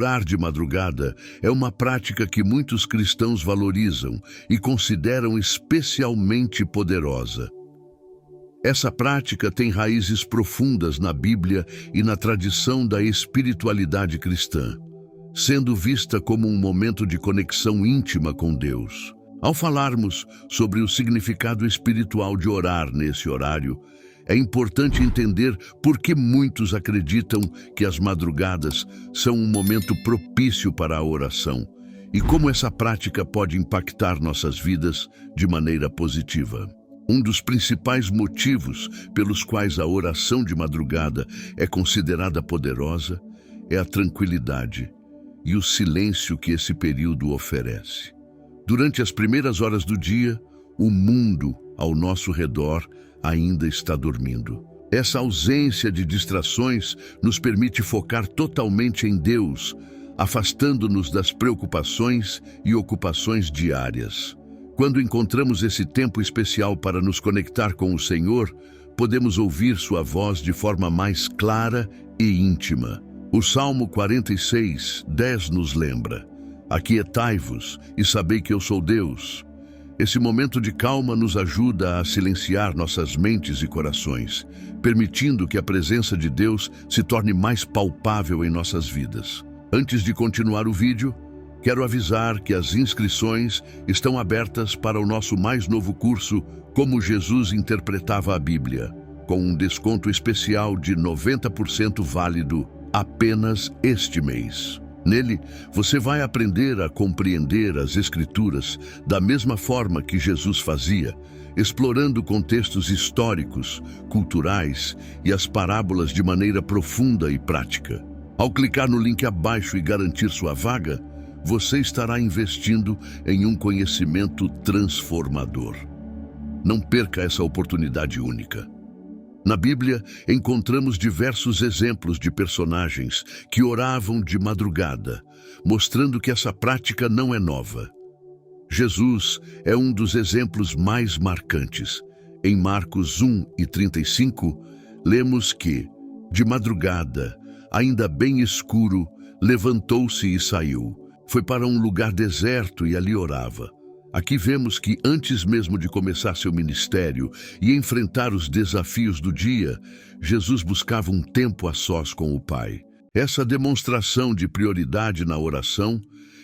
Orar de madrugada é uma prática que muitos cristãos valorizam e consideram especialmente poderosa. Essa prática tem raízes profundas na Bíblia e na tradição da espiritualidade cristã, sendo vista como um momento de conexão íntima com Deus. Ao falarmos sobre o significado espiritual de orar nesse horário, é importante entender por que muitos acreditam que as madrugadas são um momento propício para a oração e como essa prática pode impactar nossas vidas de maneira positiva. Um dos principais motivos pelos quais a oração de madrugada é considerada poderosa é a tranquilidade e o silêncio que esse período oferece. Durante as primeiras horas do dia, o mundo ao nosso redor ainda está dormindo. Essa ausência de distrações nos permite focar totalmente em Deus, afastando-nos das preocupações e ocupações diárias. Quando encontramos esse tempo especial para nos conectar com o Senhor, podemos ouvir sua voz de forma mais clara e íntima. O Salmo 46:10 nos lembra: aquietai-vos e sabei que eu sou Deus. Esse momento de calma nos ajuda a silenciar nossas mentes e corações, permitindo que a presença de Deus se torne mais palpável em nossas vidas. Antes de continuar o vídeo, quero avisar que as inscrições estão abertas para o nosso mais novo curso Como Jesus Interpretava a Bíblia, com um desconto especial de 90% válido apenas este mês. Nele, você vai aprender a compreender as Escrituras da mesma forma que Jesus fazia, explorando contextos históricos, culturais e as parábolas de maneira profunda e prática. Ao clicar no link abaixo e garantir sua vaga, você estará investindo em um conhecimento transformador. Não perca essa oportunidade única. Na Bíblia, encontramos diversos exemplos de personagens que oravam de madrugada, mostrando que essa prática não é nova. Jesus é um dos exemplos mais marcantes. Em Marcos 1:35, lemos que, de madrugada, ainda bem escuro, levantou-se e saiu. Foi para um lugar deserto e ali orava. Aqui vemos que antes mesmo de começar seu ministério e enfrentar os desafios do dia, Jesus buscava um tempo a sós com o Pai. Essa demonstração de prioridade na oração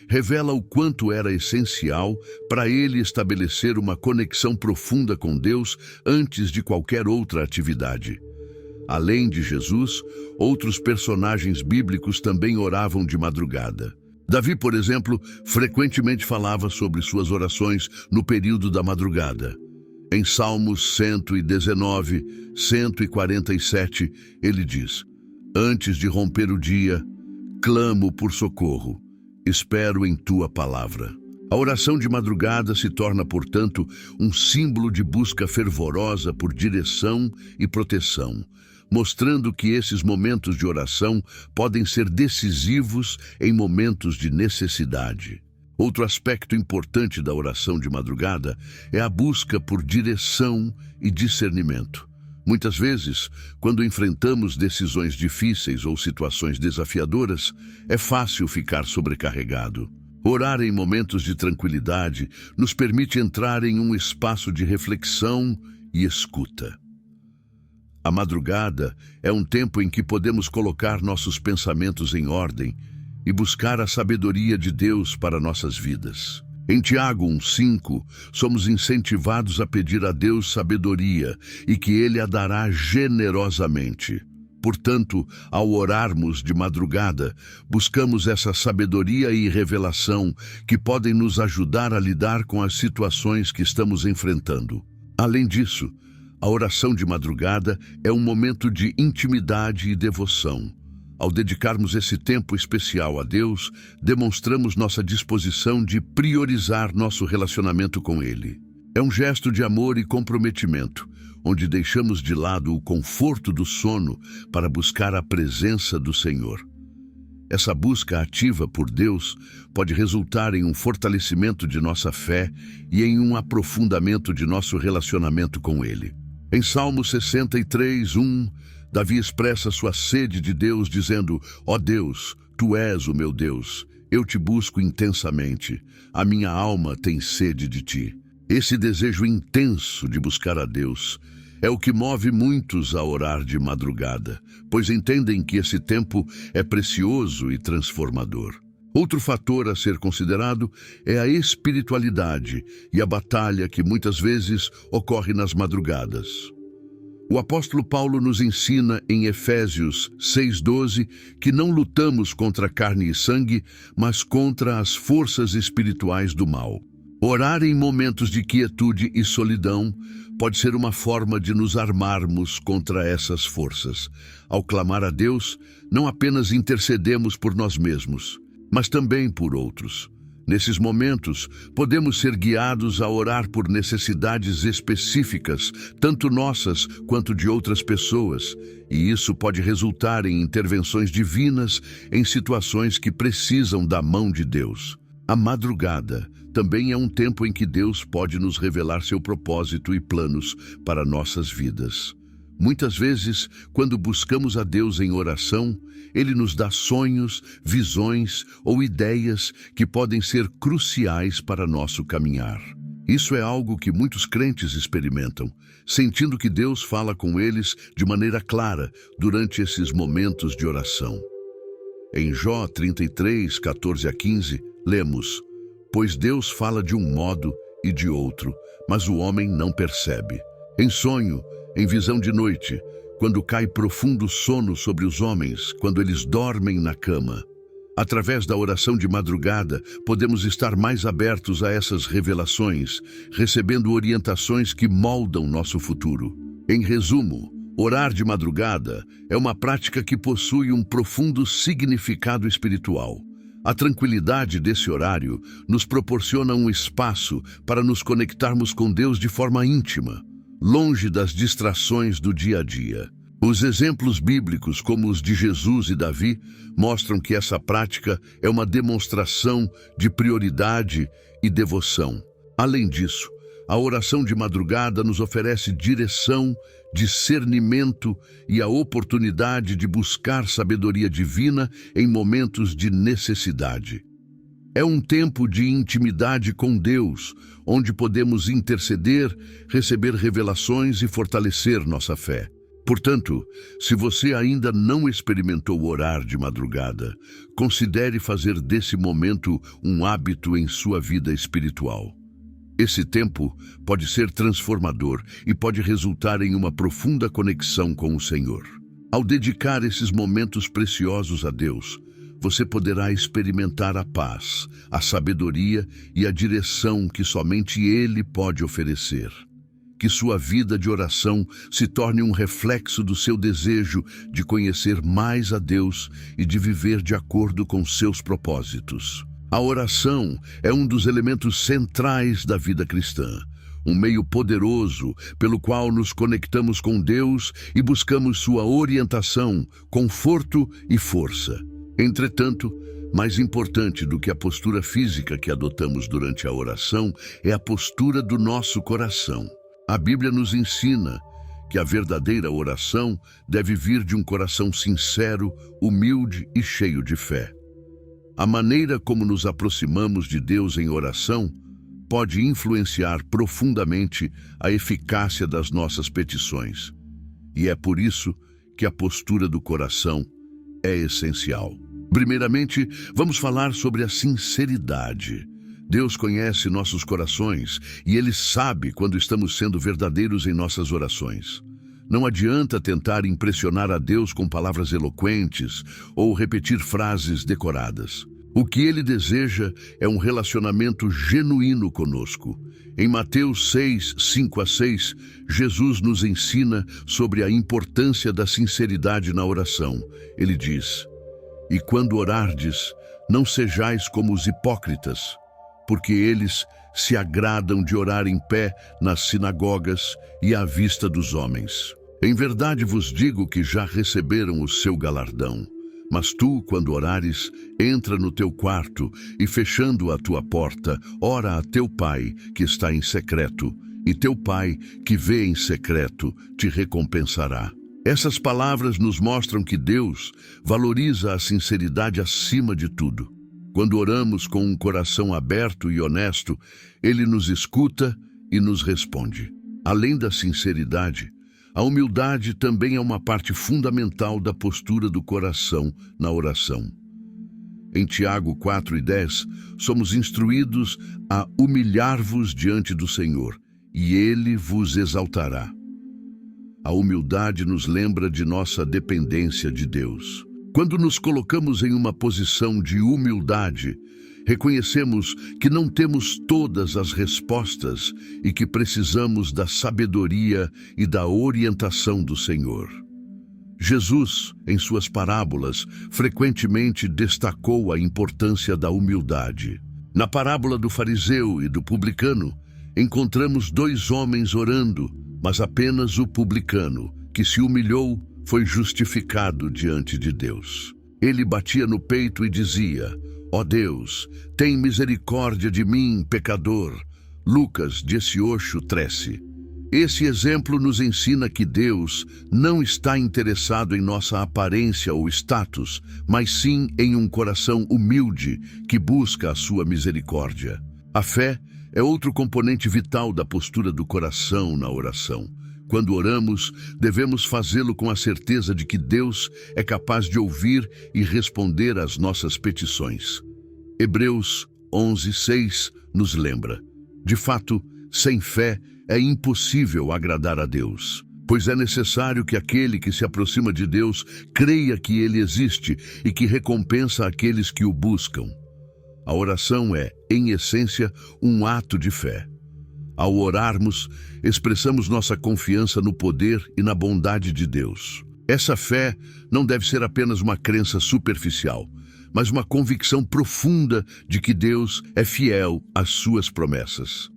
revela o quanto era essencial para ele estabelecer uma conexão profunda com Deus antes de qualquer outra atividade. Além de Jesus, outros personagens bíblicos também oravam de madrugada. Davi, por exemplo, frequentemente falava sobre suas orações no período da madrugada. Em Salmos 119, 147, ele diz: antes de romper o dia, clamo por socorro, espero em tua palavra. A oração de madrugada se torna, portanto, um símbolo de busca fervorosa por direção e proteção, mostrando que esses momentos de oração podem ser decisivos em momentos de necessidade. Outro aspecto importante da oração de madrugada é a busca por direção e discernimento. Muitas vezes, quando enfrentamos decisões difíceis ou situações desafiadoras, é fácil ficar sobrecarregado. Orar em momentos de tranquilidade nos permite entrar em um espaço de reflexão e escuta. A madrugada é um tempo em que podemos colocar nossos pensamentos em ordem e buscar a sabedoria de Deus para nossas vidas. Em Tiago 1:5, somos incentivados a pedir a Deus sabedoria e que Ele a dará generosamente. Portanto, ao orarmos de madrugada, buscamos essa sabedoria e revelação que podem nos ajudar a lidar com as situações que estamos enfrentando. Além disso, a oração de madrugada é um momento de intimidade e devoção. Ao dedicarmos esse tempo especial a Deus, demonstramos nossa disposição de priorizar nosso relacionamento com Ele. É um gesto de amor e comprometimento, onde deixamos de lado o conforto do sono para buscar a presença do Senhor. Essa busca ativa por Deus pode resultar em um fortalecimento de nossa fé e em um aprofundamento de nosso relacionamento com Ele. Em Salmo 63:1, Davi expressa sua sede de Deus dizendo: ó Deus, tu és o meu Deus, eu te busco intensamente, a minha alma tem sede de ti. Esse desejo intenso de buscar a Deus é o que move muitos a orar de madrugada, pois entendem que esse tempo é precioso e transformador. Outro fator a ser considerado é a espiritualidade e a batalha que muitas vezes ocorre nas madrugadas. O apóstolo Paulo nos ensina em Efésios 6:12 que não lutamos contra carne e sangue, mas contra as forças espirituais do mal. Orar em momentos de quietude e solidão pode ser uma forma de nos armarmos contra essas forças. Ao clamar a Deus, não apenas intercedemos por nós mesmos, mas também por outros. Nesses momentos, podemos ser guiados a orar por necessidades específicas, tanto nossas quanto de outras pessoas, e isso pode resultar em intervenções divinas em situações que precisam da mão de Deus. A madrugada também é um tempo em que Deus pode nos revelar seu propósito e planos para nossas vidas. Muitas vezes, quando buscamos a Deus em oração, Ele nos dá sonhos, visões ou ideias que podem ser cruciais para nosso caminhar. Isso é algo que muitos crentes experimentam, sentindo que Deus fala com eles de maneira clara durante esses momentos de oração. Em Jó 33, 14 a 15, lemos: pois Deus fala de um modo e de outro, mas o homem não percebe. Em sonho, em visão de noite, quando cai profundo sono sobre os homens, quando eles dormem na cama. Através da oração de madrugada, podemos estar mais abertos a essas revelações, recebendo orientações que moldam nosso futuro. Em resumo, orar de madrugada é uma prática que possui um profundo significado espiritual. A tranquilidade desse horário nos proporciona um espaço para nos conectarmos com Deus de forma íntima, longe das distrações do dia a dia. Os exemplos bíblicos, como os de Jesus e Davi, mostram que essa prática é uma demonstração de prioridade e devoção. Além disso, a oração de madrugada nos oferece direção, discernimento e a oportunidade de buscar sabedoria divina em momentos de necessidade. É um tempo de intimidade com Deus, onde podemos interceder, receber revelações e fortalecer nossa fé. Portanto, se você ainda não experimentou orar de madrugada, considere fazer desse momento um hábito em sua vida espiritual. Esse tempo pode ser transformador e pode resultar em uma profunda conexão com o Senhor. Ao dedicar esses momentos preciosos a Deus, você poderá experimentar a paz, a sabedoria e a direção que somente Ele pode oferecer. Que sua vida de oração se torne um reflexo do seu desejo de conhecer mais a Deus e de viver de acordo com seus propósitos. A oração é um dos elementos centrais da vida cristã, um meio poderoso pelo qual nos conectamos com Deus e buscamos sua orientação, conforto e força. Entretanto, mais importante do que a postura física que adotamos durante a oração é a postura do nosso coração. A Bíblia nos ensina que a verdadeira oração deve vir de um coração sincero, humilde e cheio de fé. A maneira como nos aproximamos de Deus em oração pode influenciar profundamente a eficácia das nossas petições. E é por isso que a postura do coração é essencial. Primeiramente, vamos falar sobre a sinceridade. Deus conhece nossos corações e Ele sabe quando estamos sendo verdadeiros em nossas orações. Não adianta tentar impressionar a Deus com palavras eloquentes ou repetir frases decoradas. O que Ele deseja é um relacionamento genuíno conosco. Em Mateus 6, 5 a 6, Jesus nos ensina sobre a importância da sinceridade na oração. Ele diz: e quando orardes, não sejais como os hipócritas, porque eles se agradam de orar em pé nas sinagogas e à vista dos homens. Em verdade vos digo que já receberam o seu galardão. Mas tu, quando orares, entra no teu quarto e, fechando a tua porta, ora a teu pai, que está em secreto, e teu pai, que vê em secreto, te recompensará. Essas palavras nos mostram que Deus valoriza a sinceridade acima de tudo. Quando oramos com um coração aberto e honesto, Ele nos escuta e nos responde. Além da sinceridade, a humildade também é uma parte fundamental da postura do coração na oração. Em Tiago 4:10, somos instruídos a humilhar-vos diante do Senhor, e Ele vos exaltará. A humildade nos lembra de nossa dependência de Deus. Quando nos colocamos em uma posição de humildade, reconhecemos que não temos todas as respostas e que precisamos da sabedoria e da orientação do Senhor. Jesus, em suas parábolas, frequentemente destacou a importância da humildade. Na parábola do fariseu e do publicano, encontramos dois homens orando, mas apenas o publicano, que se humilhou, foi justificado diante de Deus. Ele batia no peito e dizia: Ó Deus, tem misericórdia de mim, pecador. Lucas 18:13. Esse exemplo nos ensina que Deus não está interessado em nossa aparência ou status, mas sim em um coração humilde que busca a sua misericórdia. A fé é outro componente vital da postura do coração na oração. Quando oramos, devemos fazê-lo com a certeza de que Deus é capaz de ouvir e responder às nossas petições. Hebreus 11:6 nos lembra: de fato, sem fé é impossível agradar a Deus, pois é necessário que aquele que se aproxima de Deus creia que Ele existe e que recompensa aqueles que o buscam. A oração é, em essência, um ato de fé. Ao orarmos, expressamos nossa confiança no poder e na bondade de Deus. Essa fé não deve ser apenas uma crença superficial, mas uma convicção profunda de que Deus é fiel às suas promessas.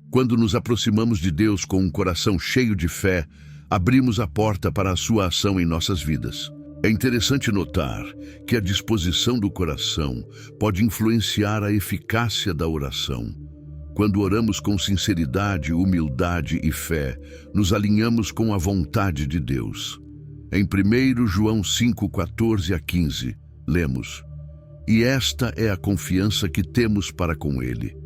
Quando nos aproximamos de Deus com um coração cheio de fé, abrimos a porta para a sua ação em nossas vidas. É interessante notar que a disposição do coração pode influenciar a eficácia da oração. Quando oramos com sinceridade, humildade e fé, nos alinhamos com a vontade de Deus. Em 1 João 5:14-15, lemos: E esta é a confiança que temos para com Ele,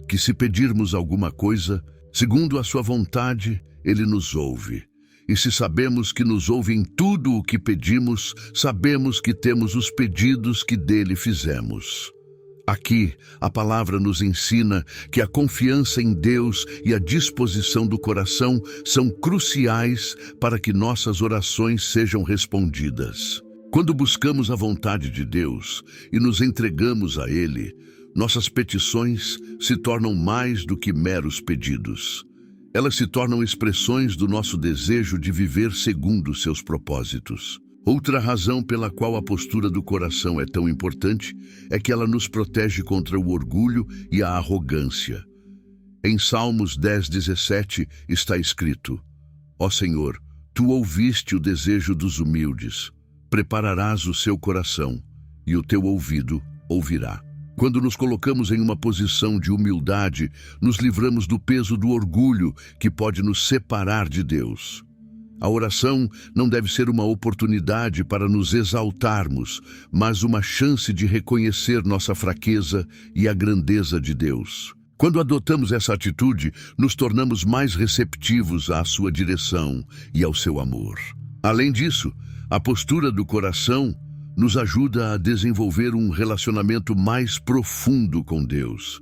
que se pedirmos alguma coisa, segundo a sua vontade, Ele nos ouve. E se sabemos que nos ouve em tudo o que pedimos, sabemos que temos os pedidos que dele fizemos. Aqui, a palavra nos ensina que a confiança em Deus e a disposição do coração são cruciais para que nossas orações sejam respondidas. Quando buscamos a vontade de Deus e nos entregamos a Ele, nossas petições se tornam mais do que meros pedidos. Elas se tornam expressões do nosso desejo de viver segundo seus propósitos. Outra razão pela qual a postura do coração é tão importante é que ela nos protege contra o orgulho e a arrogância. Em Salmos 10:17 está escrito: Ó Senhor, Tu ouviste o desejo dos humildes, prepararás o seu coração, e o teu ouvido ouvirá. Quando nos colocamos em uma posição de humildade, nos livramos do peso do orgulho que pode nos separar de Deus. A oração não deve ser uma oportunidade para nos exaltarmos, mas uma chance de reconhecer nossa fraqueza e a grandeza de Deus. Quando adotamos essa atitude, nos tornamos mais receptivos à sua direção e ao seu amor. Além disso, a postura do coração nos ajuda a desenvolver um relacionamento mais profundo com Deus.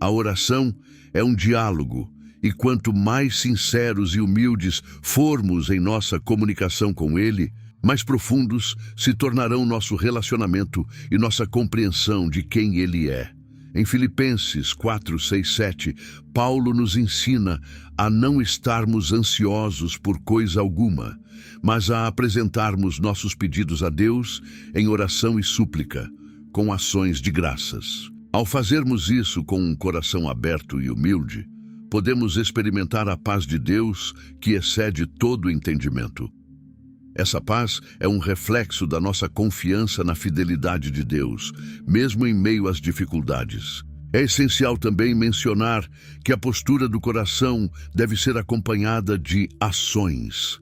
A oração é um diálogo, e quanto mais sinceros e humildes formos em nossa comunicação com Ele, mais profundos se tornarão nosso relacionamento e nossa compreensão de quem Ele é. Em Filipenses 4:6-7, Paulo nos ensina a não estarmos ansiosos por coisa alguma, mas a apresentarmos nossos pedidos a Deus em oração e súplica, com ações de graças. Ao fazermos isso com um coração aberto e humilde, podemos experimentar a paz de Deus que excede todo entendimento. Essa paz é um reflexo da nossa confiança na fidelidade de Deus, mesmo em meio às dificuldades. É essencial também mencionar que a postura do coração deve ser acompanhada de ações.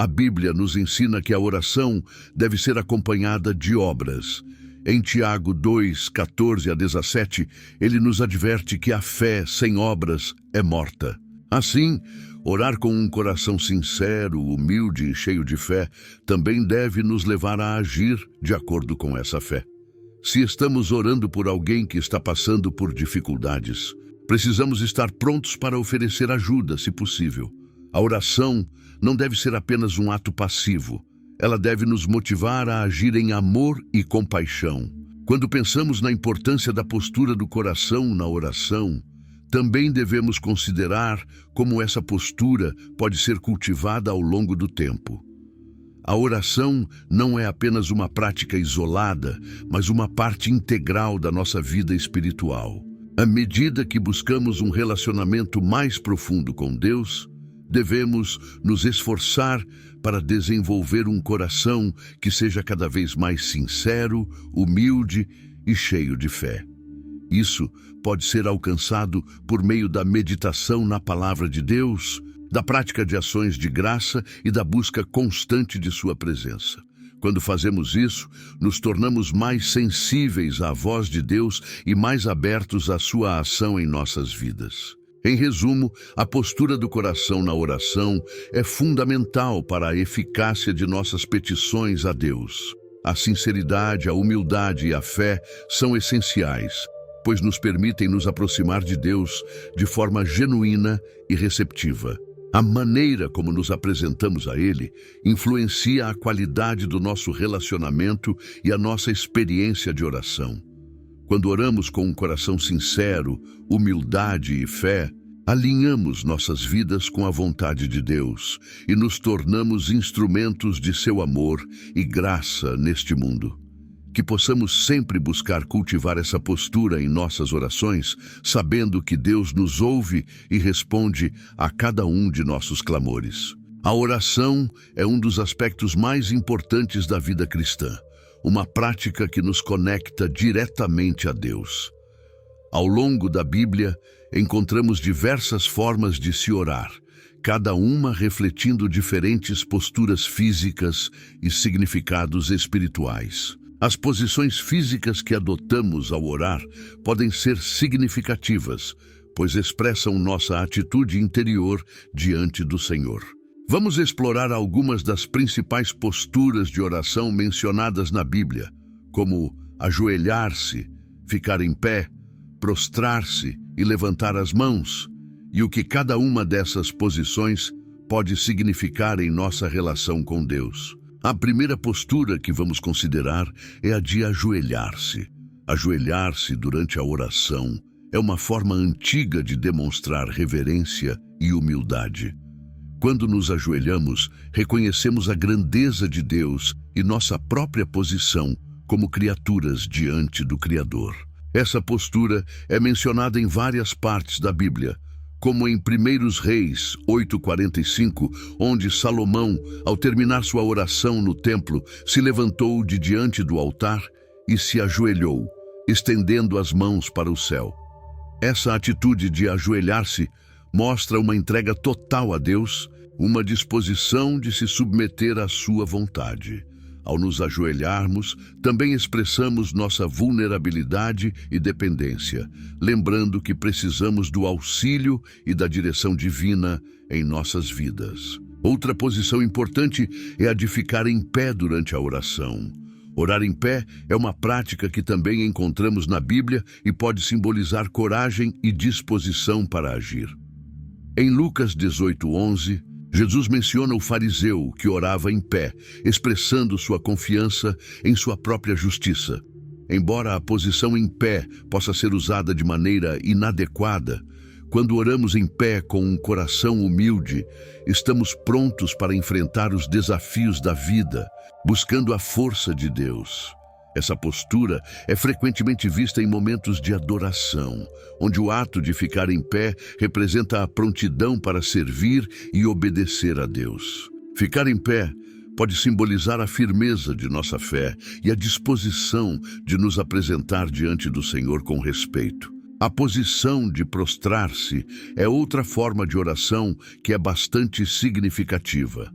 A Bíblia nos ensina que a oração deve ser acompanhada de obras. Em Tiago 2, 14 a 17, ele nos adverte que a fé sem obras é morta. Assim, orar com um coração sincero, humilde e cheio de fé também deve nos levar a agir de acordo com essa fé. Se estamos orando por alguém que está passando por dificuldades, precisamos estar prontos para oferecer ajuda, se possível. A oração não deve ser apenas um ato passivo. Ela deve nos motivar a agir em amor e compaixão. Quando pensamos na importância da postura do coração na oração, também devemos considerar como essa postura pode ser cultivada ao longo do tempo. A oração não é apenas uma prática isolada, mas uma parte integral da nossa vida espiritual. À medida que buscamos um relacionamento mais profundo com Deus, devemos nos esforçar para desenvolver um coração que seja cada vez mais sincero, humilde e cheio de fé. Isso pode ser alcançado por meio da meditação na palavra de Deus, da prática de ações de graça e da busca constante de sua presença. Quando fazemos isso, nos tornamos mais sensíveis à voz de Deus e mais abertos à sua ação em nossas vidas. Em resumo, a postura do coração na oração é fundamental para a eficácia de nossas petições a Deus. A sinceridade, a humildade e a fé são essenciais, pois nos permitem nos aproximar de Deus de forma genuína e receptiva. A maneira como nos apresentamos a Ele influencia a qualidade do nosso relacionamento e a nossa experiência de oração. Quando oramos com um coração sincero, humildade e fé, alinhamos nossas vidas com a vontade de Deus e nos tornamos instrumentos de seu amor e graça neste mundo. Que possamos sempre buscar cultivar essa postura em nossas orações, sabendo que Deus nos ouve e responde a cada um de nossos clamores. A oração é um dos aspectos mais importantes da vida cristã, uma prática que nos conecta diretamente a Deus. Ao longo da Bíblia, encontramos diversas formas de se orar, cada uma refletindo diferentes posturas físicas e significados espirituais. As posições físicas que adotamos ao orar podem ser significativas, pois expressam nossa atitude interior diante do Senhor. Vamos explorar algumas das principais posturas de oração mencionadas na Bíblia, como ajoelhar-se, ficar em pé, prostrar-se e levantar as mãos, e o que cada uma dessas posições pode significar em nossa relação com Deus. A primeira postura que vamos considerar é a de ajoelhar-se. Ajoelhar-se durante a oração é uma forma antiga de demonstrar reverência e humildade. Quando nos ajoelhamos, reconhecemos a grandeza de Deus e nossa própria posição como criaturas diante do Criador. Essa postura é mencionada em várias partes da Bíblia, como em 1 Reis 8:45, onde Salomão, ao terminar sua oração no templo, se levantou de diante do altar e se ajoelhou, estendendo as mãos para o céu. Essa atitude de ajoelhar-se mostra uma entrega total a Deus, uma disposição de se submeter à sua vontade. Ao nos ajoelharmos, também expressamos nossa vulnerabilidade e dependência, lembrando que precisamos do auxílio e da direção divina em nossas vidas. Outra posição importante é a de ficar em pé durante a oração. Orar em pé é uma prática que também encontramos na Bíblia e pode simbolizar coragem e disposição para agir. Em Lucas 18:11, Jesus menciona o fariseu que orava em pé, expressando sua confiança em sua própria justiça. Embora a posição em pé possa ser usada de maneira inadequada, quando oramos em pé com um coração humilde, estamos prontos para enfrentar os desafios da vida, buscando a força de Deus. Essa postura é frequentemente vista em momentos de adoração, onde o ato de ficar em pé representa a prontidão para servir e obedecer a Deus. Ficar em pé pode simbolizar a firmeza de nossa fé e a disposição de nos apresentar diante do Senhor com respeito. A posição de prostrar-se é outra forma de oração que é bastante significativa.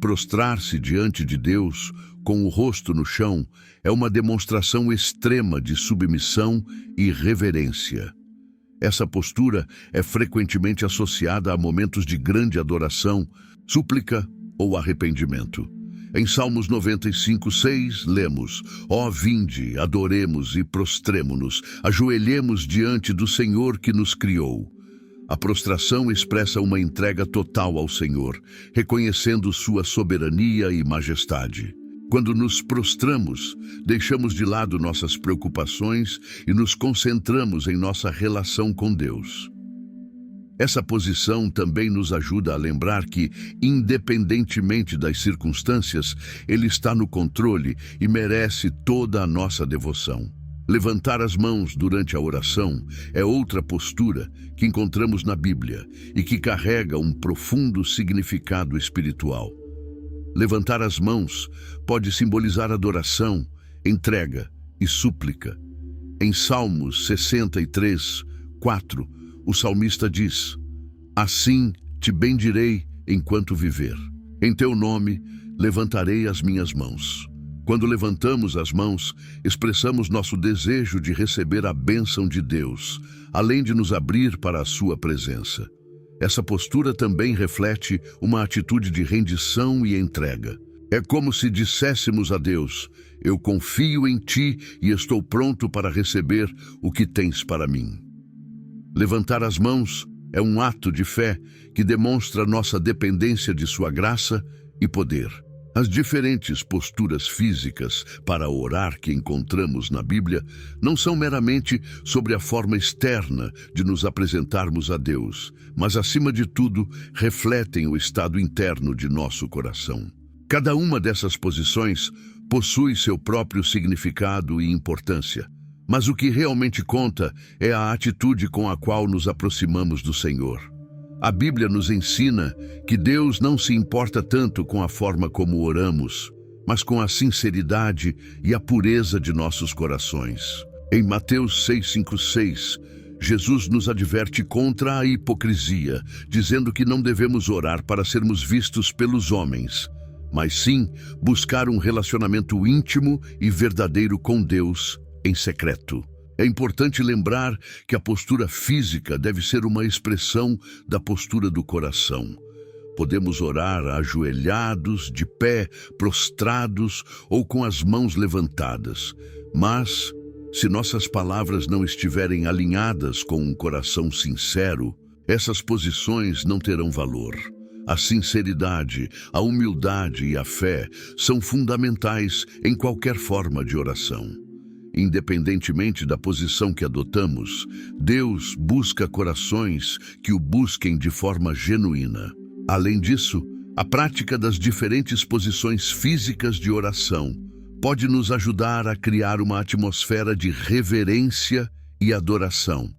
Prostrar-se diante de Deus, com o rosto no chão, é uma demonstração extrema de submissão e reverência. Essa postura é frequentemente associada a momentos de grande adoração, súplica ou arrependimento. Em Salmos 95:6, lemos: Ó, vinde, adoremos e prostremo-nos, ajoelhemos diante do Senhor que nos criou. A prostração expressa uma entrega total ao Senhor, reconhecendo sua soberania e majestade. Quando nos prostramos, deixamos de lado nossas preocupações e nos concentramos em nossa relação com Deus. Essa posição também nos ajuda a lembrar que, independentemente das circunstâncias, Ele está no controle e merece toda a nossa devoção. Levantar as mãos durante a oração é outra postura que encontramos na Bíblia e que carrega um profundo significado espiritual. Levantar as mãos pode simbolizar adoração, entrega e súplica. Em Salmos 63:4, o salmista diz: Assim te bendirei enquanto viver. Em teu nome levantarei as minhas mãos. Quando levantamos as mãos, expressamos nosso desejo de receber a bênção de Deus, além de nos abrir para a sua presença. Essa postura também reflete uma atitude de rendição e entrega. É como se disséssemos a Deus: eu confio em ti e estou pronto para receber o que tens para mim. Levantar as mãos é um ato de fé que demonstra nossa dependência de sua graça e poder. As diferentes posturas físicas para orar que encontramos na Bíblia não são meramente sobre a forma externa de nos apresentarmos a Deus, mas, acima de tudo, refletem o estado interno de nosso coração. Cada uma dessas posições possui seu próprio significado e importância, mas o que realmente conta é a atitude com a qual nos aproximamos do Senhor. A Bíblia nos ensina que Deus não se importa tanto com a forma como oramos, mas com a sinceridade e a pureza de nossos corações. Em Mateus 6:5-6, Jesus nos adverte contra a hipocrisia, dizendo que não devemos orar para sermos vistos pelos homens, mas sim buscar um relacionamento íntimo e verdadeiro com Deus em secreto. É importante lembrar que a postura física deve ser uma expressão da postura do coração. Podemos orar ajoelhados, de pé, prostrados ou com as mãos levantadas, mas, se nossas palavras não estiverem alinhadas com um coração sincero, essas posições não terão valor. A sinceridade, a humildade e a fé são fundamentais em qualquer forma de oração. Independentemente da posição que adotamos, Deus busca corações que o busquem de forma genuína. Além disso, a prática das diferentes posições físicas de oração pode nos ajudar a criar uma atmosfera de reverência e adoração.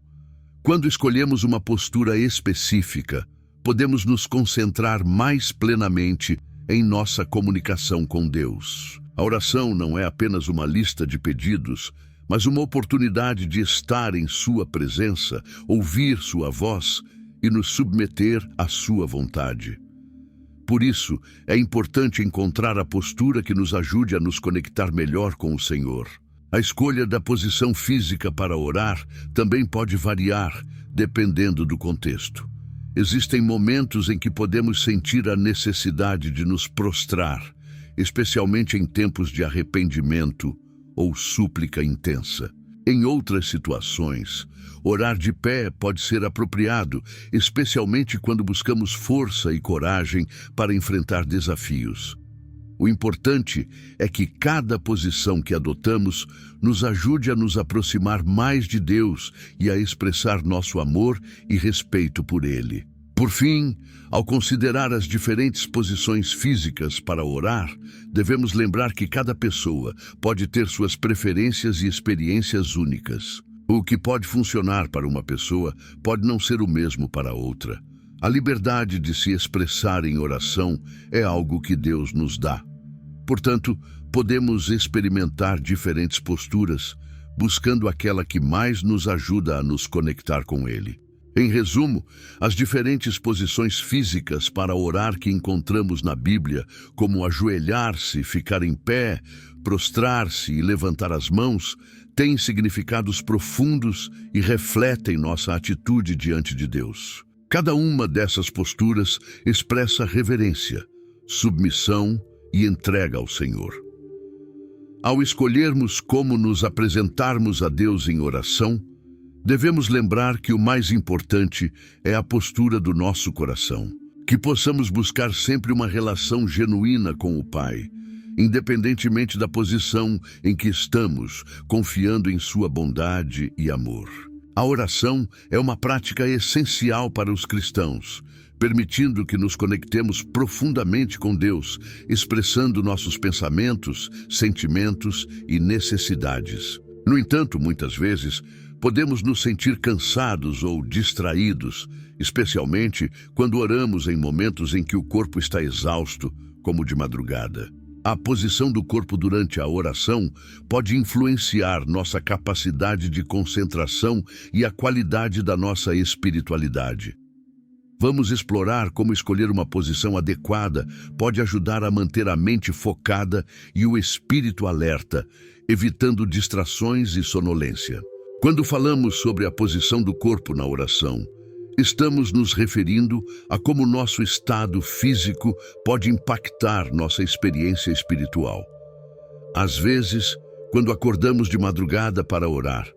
Quando escolhemos uma postura específica, podemos nos concentrar mais plenamente em nossa comunicação com Deus. A oração não é apenas uma lista de pedidos, mas uma oportunidade de estar em sua presença, ouvir sua voz e nos submeter à sua vontade. Por isso, é importante encontrar a postura que nos ajude a nos conectar melhor com o Senhor. A escolha da posição física para orar também pode variar, dependendo do contexto. Existem momentos em que podemos sentir a necessidade de nos prostrar, especialmente em tempos de arrependimento ou súplica intensa. Em outras situações, orar de pé pode ser apropriado, especialmente quando buscamos força e coragem para enfrentar desafios. O importante é que cada posição que adotamos nos ajude a nos aproximar mais de Deus e a expressar nosso amor e respeito por Ele. Por fim, ao considerar as diferentes posições físicas para orar, devemos lembrar que cada pessoa pode ter suas preferências e experiências únicas. O que pode funcionar para uma pessoa pode não ser o mesmo para outra. A liberdade de se expressar em oração é algo que Deus nos dá. Portanto, podemos experimentar diferentes posturas, buscando aquela que mais nos ajuda a nos conectar com Ele. Em resumo, as diferentes posições físicas para orar que encontramos na Bíblia, como ajoelhar-se, ficar em pé, prostrar-se e levantar as mãos, têm significados profundos e refletem nossa atitude diante de Deus. Cada uma dessas posturas expressa reverência, submissão e entrega ao Senhor. Ao escolhermos como nos apresentarmos a Deus em oração, devemos lembrar que o mais importante é a postura do nosso coração, que possamos buscar sempre uma relação genuína com o Pai, independentemente da posição em que estamos, confiando em sua bondade e amor. A oração é uma prática essencial para os cristãos, permitindo que nos conectemos profundamente com Deus, expressando nossos pensamentos, sentimentos e necessidades. No entanto, muitas vezes, podemos nos sentir cansados ou distraídos, especialmente quando oramos em momentos em que o corpo está exausto, como de madrugada. A posição do corpo durante a oração pode influenciar nossa capacidade de concentração e a qualidade da nossa espiritualidade. Vamos explorar como escolher uma posição adequada pode ajudar a manter a mente focada e o espírito alerta, evitando distrações e sonolência. Quando falamos sobre a posição do corpo na oração, estamos nos referindo a como nosso estado físico pode impactar nossa experiência espiritual. Às vezes, quando acordamos de madrugada para orar,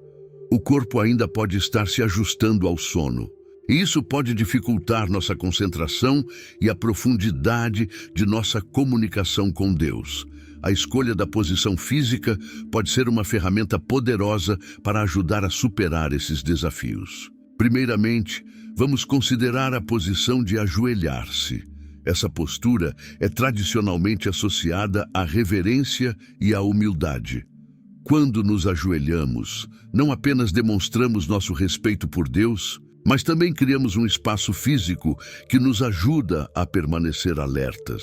o corpo ainda pode estar se ajustando ao sono. E isso pode dificultar nossa concentração e a profundidade de nossa comunicação com Deus. A escolha da posição física pode ser uma ferramenta poderosa para ajudar a superar esses desafios. Primeiramente, vamos considerar a posição de ajoelhar-se. Essa postura é tradicionalmente associada à reverência e à humildade. Quando nos ajoelhamos, não apenas demonstramos nosso respeito por Deus, mas também criamos um espaço físico que nos ajuda a permanecer alertas.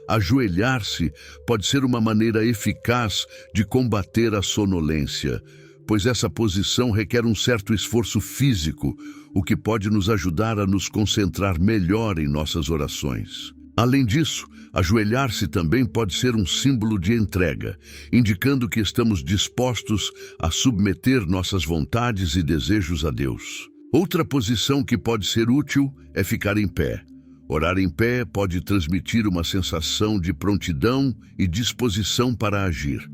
Ajoelhar-se pode ser uma maneira eficaz de combater a sonolência, pois essa posição requer um certo esforço físico, o que pode nos ajudar a nos concentrar melhor em nossas orações. Além disso, ajoelhar-se também pode ser um símbolo de entrega, indicando que estamos dispostos a submeter nossas vontades e desejos a Deus. Outra posição que pode ser útil é ficar em pé. Orar em pé pode transmitir uma sensação de prontidão e disposição para agir.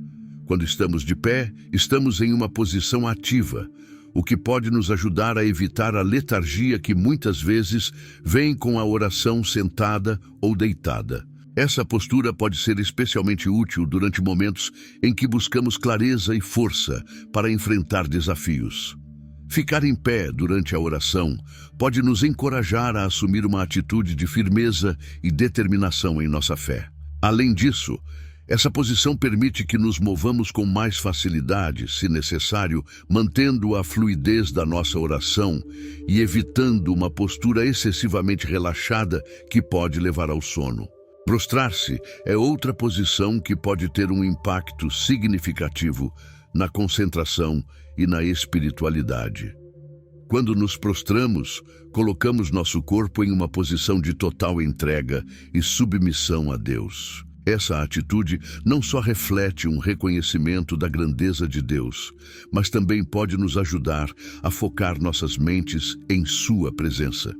Quando estamos de pé, estamos em uma posição ativa, o que pode nos ajudar a evitar a letargia que muitas vezes vem com a oração sentada ou deitada. Essa postura pode ser especialmente útil durante momentos em que buscamos clareza e força para enfrentar desafios. Ficar em pé durante a oração pode nos encorajar a assumir uma atitude de firmeza e determinação em nossa fé. Além disso, essa posição permite que nos movamos com mais facilidade, se necessário, mantendo a fluidez da nossa oração e evitando uma postura excessivamente relaxada que pode levar ao sono. Prostrar-se é outra posição que pode ter um impacto significativo na concentração e na espiritualidade. Quando nos prostramos, colocamos nosso corpo em uma posição de total entrega e submissão a Deus. Essa atitude não só reflete um reconhecimento da grandeza de Deus, mas também pode nos ajudar a focar nossas mentes em sua presença.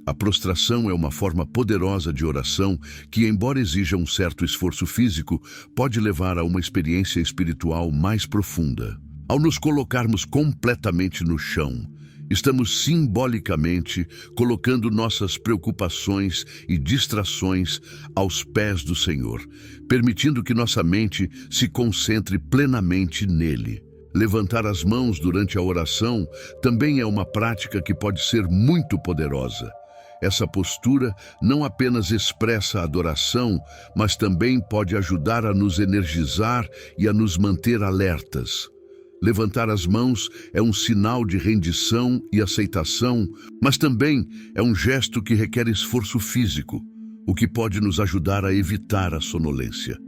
A prostração é uma forma poderosa de oração que, embora exija um certo esforço físico, pode levar a uma experiência espiritual mais profunda. Ao nos colocarmos completamente no chão, estamos simbolicamente colocando nossas preocupações e distrações aos pés do Senhor, permitindo que nossa mente se concentre plenamente nele. Levantar as mãos durante a oração também é uma prática que pode ser muito poderosa. Essa postura não apenas expressa a adoração, mas também pode ajudar a nos energizar e a nos manter alertas. Levantar as mãos é um sinal de rendição e aceitação, mas também é um gesto que requer esforço físico, o que pode nos ajudar a evitar a sonolência.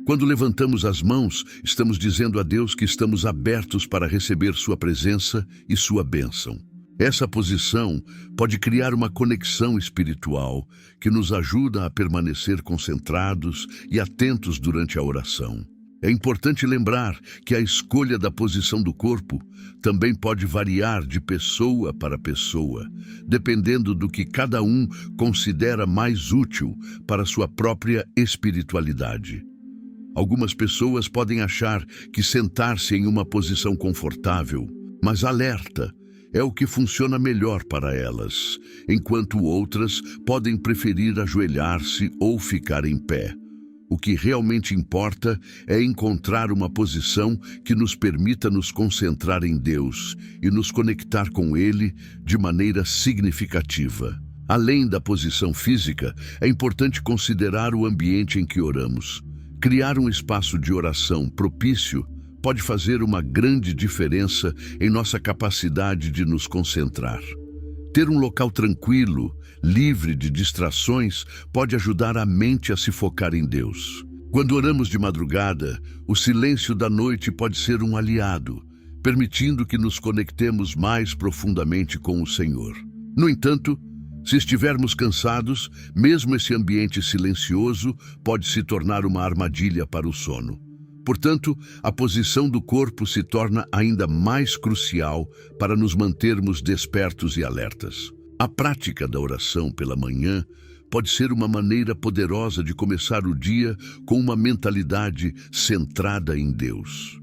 Quando levantamos as mãos, estamos dizendo a Deus que estamos abertos para receber sua presença e sua bênção. Essa posição pode criar uma conexão espiritual que nos ajuda a permanecer concentrados e atentos durante a oração. É importante lembrar que a escolha da posição do corpo também pode variar de pessoa para pessoa, dependendo do que cada um considera mais útil para sua própria espiritualidade. Algumas pessoas podem achar que sentar-se em uma posição confortável, mas alerta, é o que funciona melhor para elas, enquanto outras podem preferir ajoelhar-se ou ficar em pé. O que realmente importa é encontrar uma posição que nos permita nos concentrar em Deus e nos conectar com Ele de maneira significativa. Além da posição física, é importante considerar o ambiente em que oramos. Criar um espaço de oração propício pode fazer uma grande diferença em nossa capacidade de nos concentrar. Ter um local tranquilo, livre de distrações, pode ajudar a mente a se focar em Deus. Quando oramos de madrugada, o silêncio da noite pode ser um aliado, permitindo que nos conectemos mais profundamente com o Senhor. No entanto, se estivermos cansados, mesmo esse ambiente silencioso pode se tornar uma armadilha para o sono. Portanto, a posição do corpo se torna ainda mais crucial para nos mantermos despertos e alertas. A prática da oração pela manhã pode ser uma maneira poderosa de começar o dia com uma mentalidade centrada em Deus.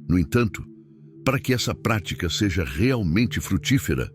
No entanto, para que essa prática seja realmente frutífera,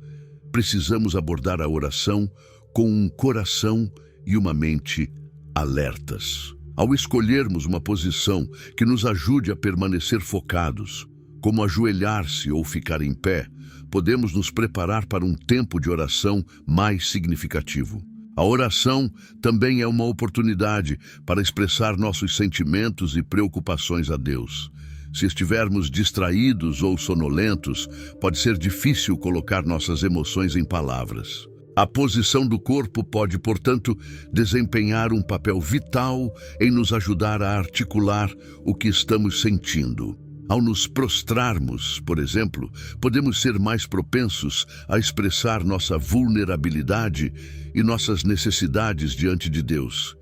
precisamos abordar a oração com um coração e uma mente alertas. Ao escolhermos uma posição que nos ajude a permanecer focados, como ajoelhar-se ou ficar em pé, podemos nos preparar para um tempo de oração mais significativo. A oração também é uma oportunidade para expressar nossos sentimentos e preocupações a Deus. Se estivermos distraídos ou sonolentos, pode ser difícil colocar nossas emoções em palavras. A posição do corpo pode, portanto, desempenhar um papel vital em nos ajudar a articular o que estamos sentindo. Ao nos prostrarmos, por exemplo, podemos ser mais propensos a expressar nossa vulnerabilidade e nossas necessidades diante de Deus.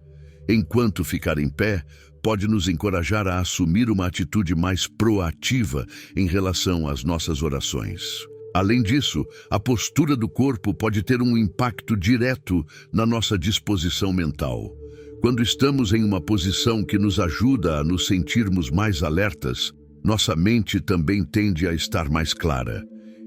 Enquanto ficar em pé, pode nos encorajar a assumir uma atitude mais proativa em relação às nossas orações. Além disso, a postura do corpo pode ter um impacto direto na nossa disposição mental. Quando estamos em uma posição que nos ajuda a nos sentirmos mais alertas, nossa mente também tende a estar mais clara.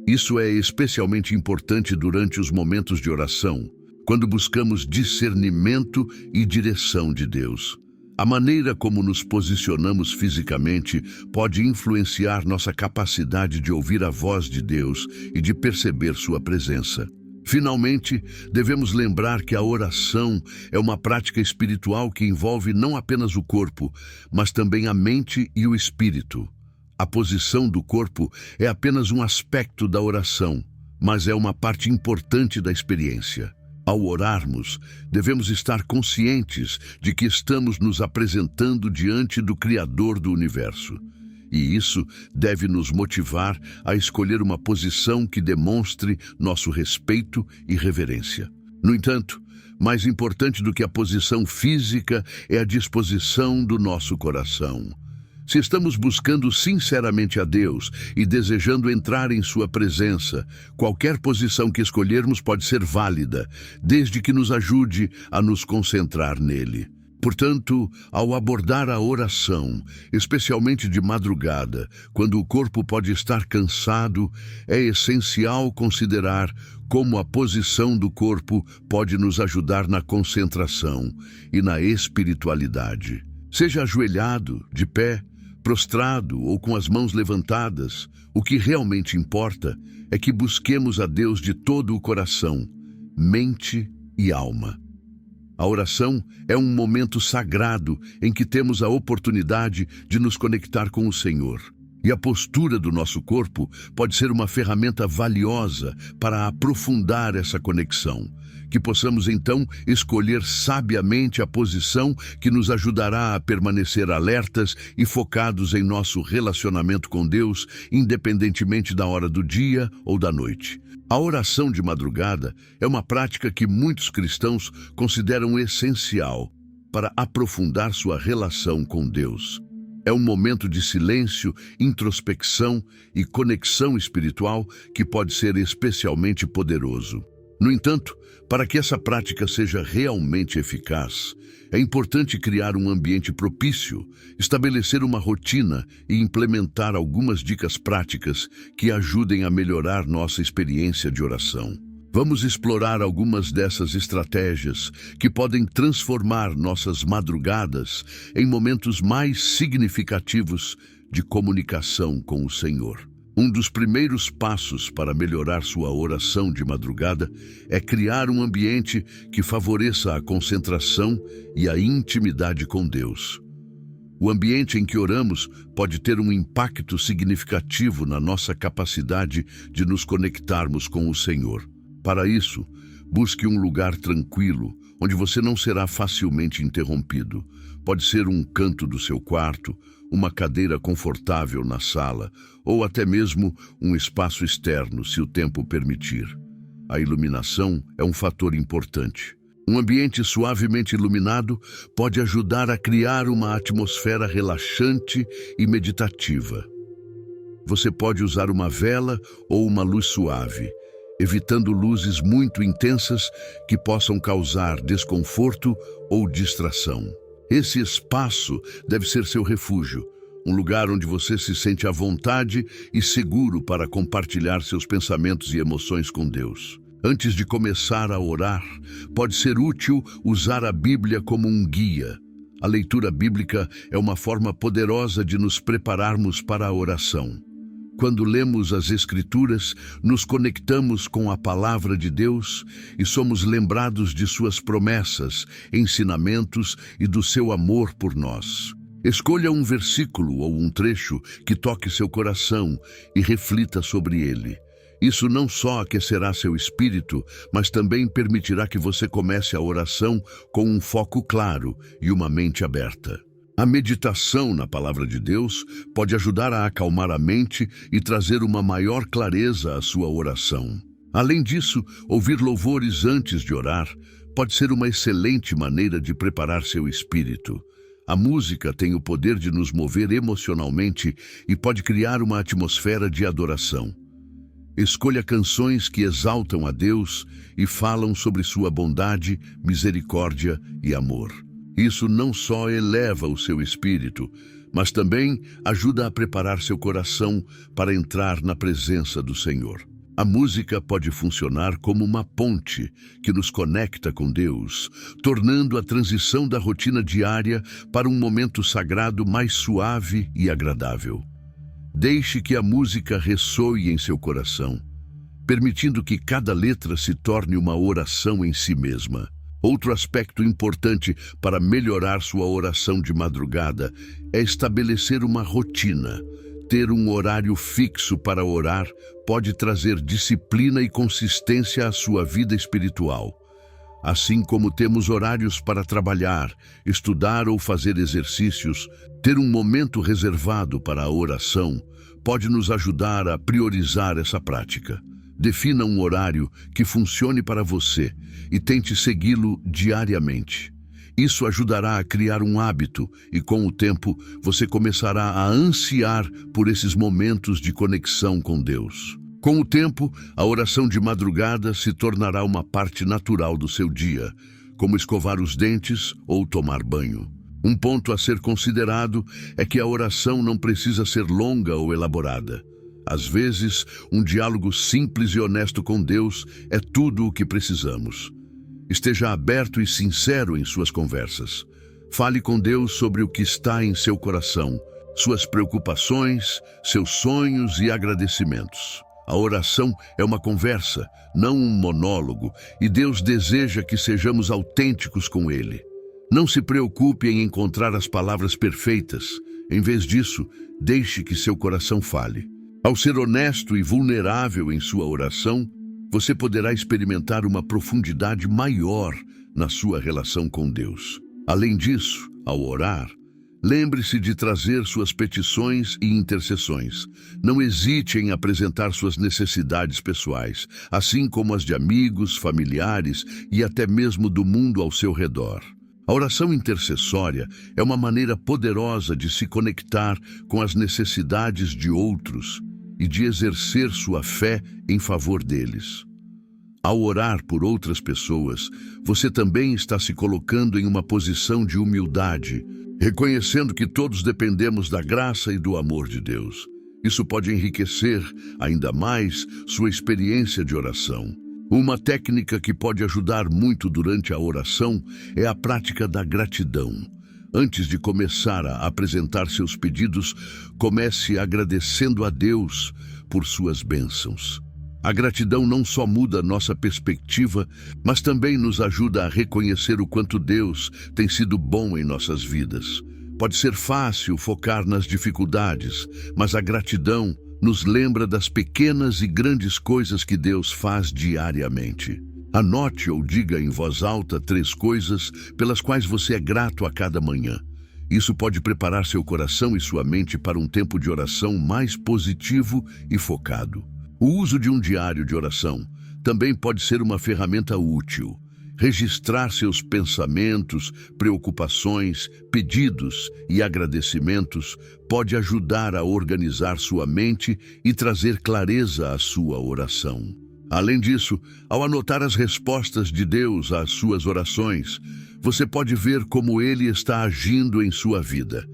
Isso é especialmente importante durante os momentos de oração, quando buscamos discernimento e direção de Deus. A maneira como nos posicionamos fisicamente pode influenciar nossa capacidade de ouvir a voz de Deus e de perceber sua presença. Finalmente, devemos lembrar que a oração é uma prática espiritual que envolve não apenas o corpo, mas também a mente e o espírito. A posição do corpo é apenas um aspecto da oração, mas é uma parte importante da experiência. Ao orarmos, devemos estar conscientes de que estamos nos apresentando diante do Criador do Universo. E isso deve nos motivar a escolher uma posição que demonstre nosso respeito e reverência. No entanto, mais importante do que a posição física é a disposição do nosso coração. Se estamos buscando sinceramente a Deus e desejando entrar em sua presença, qualquer posição que escolhermos pode ser válida, desde que nos ajude a nos concentrar nele. Portanto, ao abordar a oração, especialmente de madrugada, quando o corpo pode estar cansado, é essencial considerar como a posição do corpo pode nos ajudar na concentração e na espiritualidade. Seja ajoelhado, de pé, prostrado ou com as mãos levantadas, o que realmente importa é que busquemos a Deus de todo o coração, mente e alma. A oração é um momento sagrado em que temos a oportunidade de nos conectar com o Senhor. E a postura do nosso corpo pode ser uma ferramenta valiosa para aprofundar essa conexão. Que possamos então escolher sabiamente a posição que nos ajudará a permanecer alertas e focados em nosso relacionamento com Deus, independentemente da hora do dia ou da noite. A oração de madrugada é uma prática que muitos cristãos consideram essencial para aprofundar sua relação com Deus. É um momento de silêncio, introspecção e conexão espiritual que pode ser especialmente poderoso. No entanto, para que essa prática seja realmente eficaz, é importante criar um ambiente propício, estabelecer uma rotina e implementar algumas dicas práticas que ajudem a melhorar nossa experiência de oração. Vamos explorar algumas dessas estratégias que podem transformar nossas madrugadas em momentos mais significativos de comunicação com o Senhor. Um dos primeiros passos para melhorar sua oração de madrugada é criar um ambiente que favoreça a concentração e a intimidade com Deus. O ambiente em que oramos pode ter um impacto significativo na nossa capacidade de nos conectarmos com o Senhor. Para isso, busque um lugar tranquilo, onde você não será facilmente interrompido. Pode ser um canto do seu quarto, uma cadeira confortável na sala, ou até mesmo um espaço externo, se o tempo permitir. A iluminação é um fator importante. Um ambiente suavemente iluminado pode ajudar a criar uma atmosfera relaxante e meditativa. Você pode usar uma vela ou uma luz suave, evitando luzes muito intensas que possam causar desconforto ou distração. Esse espaço deve ser seu refúgio, um lugar onde você se sente à vontade e seguro para compartilhar seus pensamentos e emoções com Deus. Antes de começar a orar, pode ser útil usar a Bíblia como um guia. A leitura bíblica é uma forma poderosa de nos prepararmos para a oração. Quando lemos as Escrituras, nos conectamos com a Palavra de Deus e somos lembrados de suas promessas, ensinamentos e do seu amor por nós. Escolha um versículo ou um trecho que toque seu coração e reflita sobre ele. Isso não só aquecerá seu espírito, mas também permitirá que você comece a oração com um foco claro e uma mente aberta. A meditação na Palavra de Deus pode ajudar a acalmar a mente e trazer uma maior clareza à sua oração. Além disso, ouvir louvores antes de orar pode ser uma excelente maneira de preparar seu espírito. A música tem o poder de nos mover emocionalmente e pode criar uma atmosfera de adoração. Escolha canções que exaltam a Deus e falam sobre sua bondade, misericórdia e amor. Isso não só eleva o seu espírito, mas também ajuda a preparar seu coração para entrar na presença do Senhor. A música pode funcionar como uma ponte que nos conecta com Deus, tornando a transição da rotina diária para um momento sagrado mais suave e agradável. Deixe que a música ressoe em seu coração, permitindo que cada letra se torne uma oração em si mesma. Outro aspecto importante para melhorar sua oração de madrugada é estabelecer uma rotina. Ter um horário fixo para orar pode trazer disciplina e consistência à sua vida espiritual. Assim como temos horários para trabalhar, estudar ou fazer exercícios, ter um momento reservado para a oração pode nos ajudar a priorizar essa prática. Defina um horário que funcione para você e tente segui-lo diariamente. Isso ajudará a criar um hábito e, com o tempo, você começará a ansiar por esses momentos de conexão com Deus. Com o tempo, a oração de madrugada se tornará uma parte natural do seu dia, como escovar os dentes ou tomar banho. Um ponto a ser considerado é que a oração não precisa ser longa ou elaborada. Às vezes, um diálogo simples e honesto com Deus é tudo o que precisamos. Esteja aberto e sincero em suas conversas. Fale com Deus sobre o que está em seu coração, suas preocupações, seus sonhos e agradecimentos. A oração é uma conversa, não um monólogo, e Deus deseja que sejamos autênticos com Ele. Não se preocupe em encontrar as palavras perfeitas. Em vez disso, deixe que seu coração fale. Ao ser honesto e vulnerável em sua oração, você poderá experimentar uma profundidade maior na sua relação com Deus. Além disso, ao orar, lembre-se de trazer suas petições e intercessões. Não hesite em apresentar suas necessidades pessoais, assim como as de amigos, familiares e até mesmo do mundo ao seu redor. A oração intercessória é uma maneira poderosa de se conectar com as necessidades de outros e de exercer sua fé em favor deles. Ao orar por outras pessoas, você também está se colocando em uma posição de humildade, reconhecendo que todos dependemos da graça e do amor de Deus. Isso pode enriquecer ainda mais sua experiência de oração. Uma técnica que pode ajudar muito durante a oração é a prática da gratidão. Antes de começar a apresentar seus pedidos, comece agradecendo a Deus por suas bênçãos. A gratidão não só muda nossa perspectiva, mas também nos ajuda a reconhecer o quanto Deus tem sido bom em nossas vidas. Pode ser fácil focar nas dificuldades, mas a gratidão nos lembra das pequenas e grandes coisas que Deus faz diariamente. Anote ou diga em voz alta 3 coisas pelas quais você é grato a cada manhã. Isso pode preparar seu coração e sua mente para um tempo de oração mais positivo e focado. O uso de um diário de oração também pode ser uma ferramenta útil. Registrar seus pensamentos, preocupações, pedidos e agradecimentos pode ajudar a organizar sua mente e trazer clareza à sua oração. Além disso, ao anotar as respostas de Deus às suas orações, você pode ver como Ele está agindo em sua vida.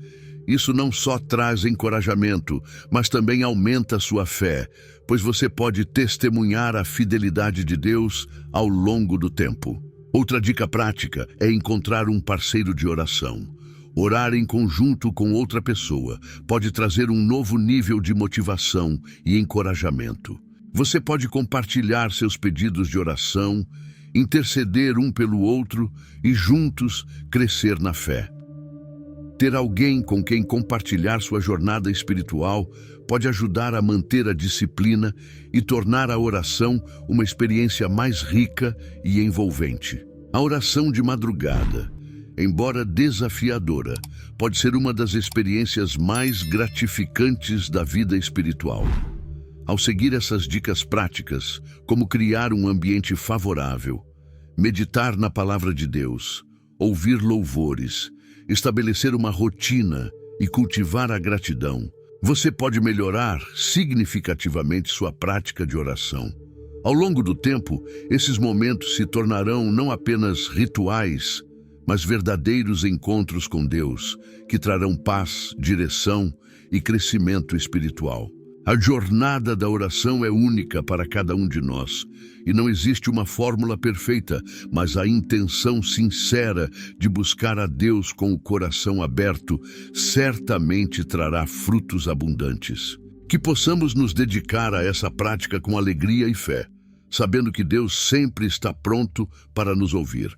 Isso não só traz encorajamento, mas também aumenta sua fé, pois você pode testemunhar a fidelidade de Deus ao longo do tempo. Outra dica prática é encontrar um parceiro de oração. Orar em conjunto com outra pessoa pode trazer um novo nível de motivação e encorajamento. Você pode compartilhar seus pedidos de oração, interceder um pelo outro e juntos crescer na fé. Ter alguém com quem compartilhar sua jornada espiritual pode ajudar a manter a disciplina e tornar a oração uma experiência mais rica e envolvente. A oração de madrugada, embora desafiadora, pode ser uma das experiências mais gratificantes da vida espiritual. Ao seguir essas dicas práticas, como criar um ambiente favorável, meditar na palavra de Deus, ouvir louvores, estabelecer uma rotina e cultivar a gratidão, você pode melhorar significativamente sua prática de oração. Ao longo do tempo, esses momentos se tornarão não apenas rituais, mas verdadeiros encontros com Deus, que trarão paz, direção e crescimento espiritual. A jornada da oração é única para cada um de nós, e não existe uma fórmula perfeita, mas a intenção sincera de buscar a Deus com o coração aberto certamente trará frutos abundantes. Que possamos nos dedicar a essa prática com alegria e fé, sabendo que Deus sempre está pronto para nos ouvir.